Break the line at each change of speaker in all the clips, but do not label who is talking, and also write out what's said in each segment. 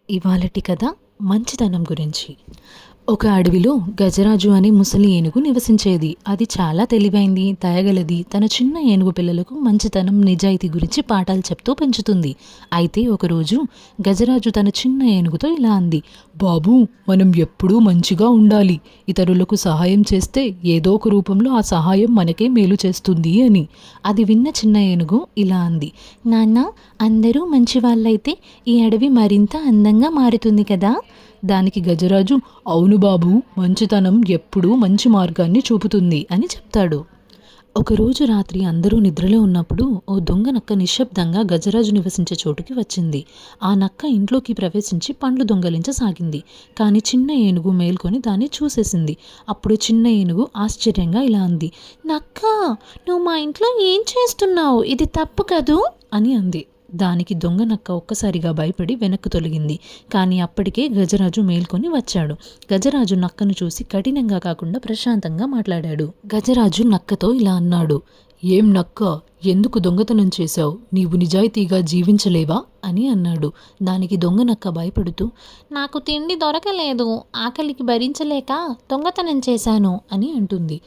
ఇవాళటి కథ మంచితనం గురించి. ఒక అడవిలో గజరాజు అనే ముసలి ఏనుగు నివసించేది. అది చాలా తెలివైంది, దయగలది. తన చిన్న ఏనుగు పిల్లలకు మంచితనం, నిజాయితీ గురించి పాఠాలు చెప్తూ పెంచుతుంది. అయితే ఒకరోజు గజరాజు తన చిన్న ఏనుగుతో ఇలా అంది: బాబూ, మనం ఎప్పుడూ మంచిగా ఉండాలి. ఇతరులకు సహాయం చేస్తే ఏదో ఒక రూపంలో ఆ సహాయం మనకే మేలు చేస్తుంది అని. అది విన్న చిన్న ఏనుగు ఇలా అంది: నాన్న, అందరూ మంచివాళ్ళైతే ఈ అడవి మరింత అందంగా మారుతుంది కదా. దానికి గజరాజు, అవును బాబు, మంచితనం ఎప్పుడూ మంచి మార్గాన్ని చూపుతుంది అని చెప్తాడు. ఒకరోజు రాత్రి అందరూ నిద్రలో ఉన్నప్పుడు ఓ దొంగ నక్క నిశ్శబ్దంగా గజరాజు నివసించే చోటుకి వచ్చింది. ఆ నక్క ఇంట్లోకి ప్రవేశించి పండ్లు దొంగలించసాగింది. కానీ చిన్న ఏనుగు మేల్కొని దాన్ని చూసేసింది. అప్పుడు చిన్న ఏనుగు ఆశ్చర్యంగా ఇలా అంది: నక్క, నువ్వు మా ఇంట్లో ఏం చేస్తున్నావు? ఇది తప్పు కదూ అని అంది. దానికి దొంగ నక్క ఒక్కసారిగా భయపడి వెనక్కు తొలగింది. కానీ అప్పటికే గజరాజు మేల్కొని వచ్చాడు. గజరాజు నక్కను చూసి కఠినంగా కాకుండా ప్రశాంతంగా మాట్లాడాడు. గజరాజు నక్కతో ఇలా అన్నాడు: ఏం నక్క, ఎందుకు దొంగతనం చేశావు? నీవు నిజాయితీగా జీవించలేవా అని అన్నాడు. దానికి దొంగ నక్క భయపడుతూ, నాకు తిండి దొరకలేదు, ఆకలికి భరించలేక దొంగతనం చేశాను అని అంటుంది.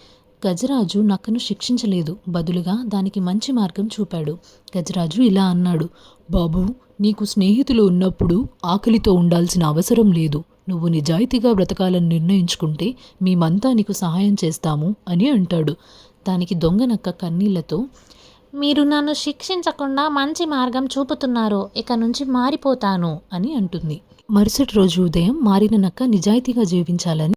గజరాజు నక్కను శిక్షించలేదు, బదులుగా దానికి మంచి మార్గం చూపాడు. గజరాజు ఇలా అన్నాడు: బాబూ, నీకు స్నేహితులు ఉన్నప్పుడు ఆకలితో ఉండాల్సిన అవసరం లేదు. నువ్వు నిజాయితీగా బ్రతకాలని నిర్ణయించుకుంటే మేమంతా నీకు సహాయం చేస్తాము అని అంటాడు. దానికి దొంగ నక్క కన్నీళ్లతో, మీరు నన్ను శిక్షించకుండా మంచి మార్గం చూపుతున్నారు, ఇక నుంచి మారిపోతాను అని అంటుంది. మరుసటి రోజు ఉదయం మారిన నక్క నిజాయితీగా జీవించాలని